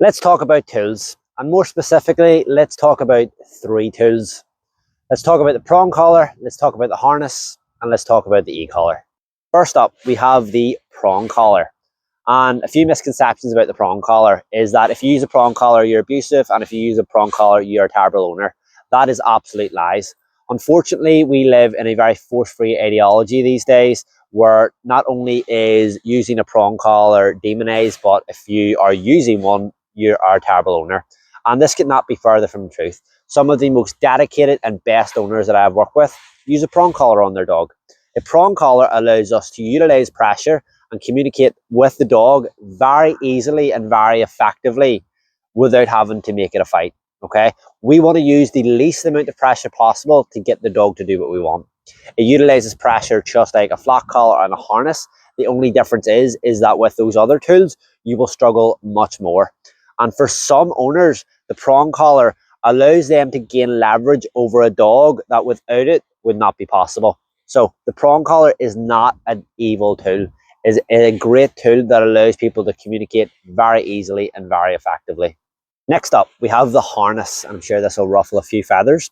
Let's talk about tools, and more specifically, let's talk about three tools. Let's talk about the prong collar, let's talk about the harness, and let's talk about the e-collar. First up, we have the prong collar. And a few misconceptions about the prong collar is that if you use a prong collar, you're abusive, and if you use a prong collar, you're a terrible owner. That is absolute lies. Unfortunately, we live in a very force-free ideology these days, where not only is using a prong collar demonized, but if you are using one, you are a terrible owner. And this could not be further from the truth. Some of the most dedicated and best owners that I've worked with use a prong collar on their dog. A prong collar allows us to utilize pressure and communicate with the dog very easily and very effectively without having to make it a fight. Okay, we want to use the least amount of pressure possible to get the dog to do what we want. It utilizes pressure just like a flat collar and a harness. The only difference is that with those other tools, you will struggle much more. And for some owners, the prong collar allows them to gain leverage over a dog that without it would not be possible. So the prong collar is not an evil tool. It's a great tool that allows people to communicate very easily and very effectively. Next up, we have the harness. I'm sure this will ruffle a few feathers,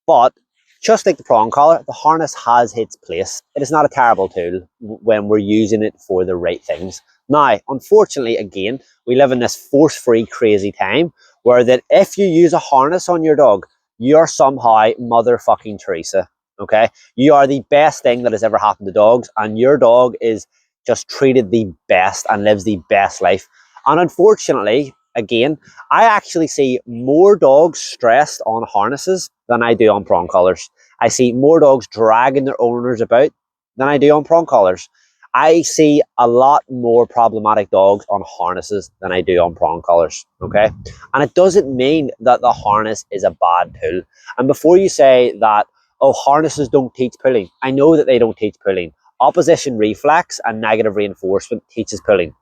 but just like the prong collar, the harness has its place. It is not a terrible tool when we're using it for the right things. Now, unfortunately, again, we live in this force-free, crazy time where that if you use a harness on your dog, you're somehow motherfucking Teresa, okay? You are the best thing that has ever happened to dogs, and your dog is just treated the best and lives the best life. And unfortunately, again, I actually see more dogs stressed on harnesses than I do on prong collars. I see more dogs dragging their owners about than I do on prong collars. I see a lot more problematic dogs on harnesses than I do on prong collars, okay? And it doesn't mean that the harness is a bad tool. And before you say that, oh, harnesses don't teach pulling, I know that they don't teach pulling. Opposition reflex and negative reinforcement teaches pulling.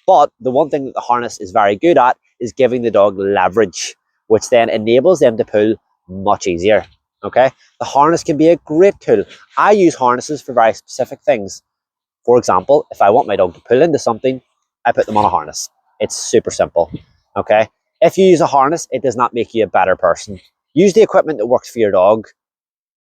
But the one thing that the harness is very good at is giving the dog leverage, which then enables them to pull much easier. Okay, the harness can be a great tool. I use harnesses for very specific things. For example, if I want my dog to pull into something, I put them on a harness. It's super simple. Okay, if you use a harness, it does not make you a better person. Use the equipment that works for your dog.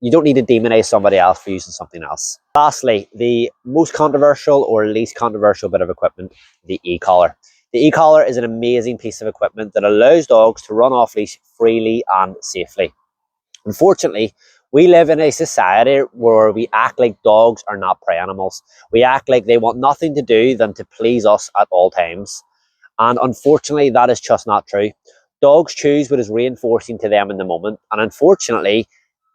You don't need to demonize somebody else for using something else. Lastly, the most controversial or least controversial bit of equipment, the e-collar. The e-collar is an amazing piece of equipment that allows dogs to run off leash freely and safely. Unfortunately, we live in a society where we act like dogs are not prey animals. We act like they want nothing to do than to please us at all times. And unfortunately, that is just not true. Dogs choose what is reinforcing to them in the moment. And unfortunately,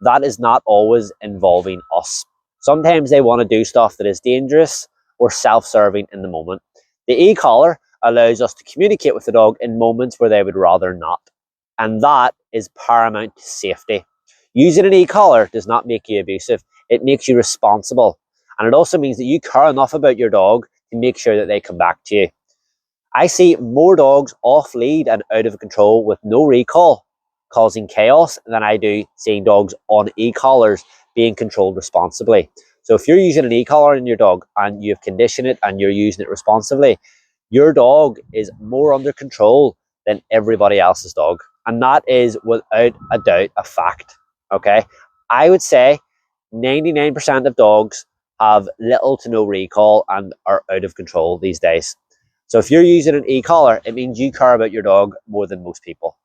that is not always involving us. Sometimes they want to do stuff that is dangerous or self-serving in the moment. The e-collar allows us to communicate with the dog in moments where they would rather not. And that is paramount to safety. Using an e-collar does not make you abusive. It makes you responsible. And it also means that you care enough about your dog to make sure that they come back to you. I see more dogs off lead and out of control with no recall causing chaos than I do seeing dogs on e-collars being controlled responsibly. So if you're using an e-collar on your dog and you've conditioned it and you're using it responsibly, your dog is more under control than everybody else's dog. And that is without a doubt a fact. Okay, I would say 99% of dogs have little to no recall and are out of control these days. So if you're using an e-collar, it means you care about your dog more than most people.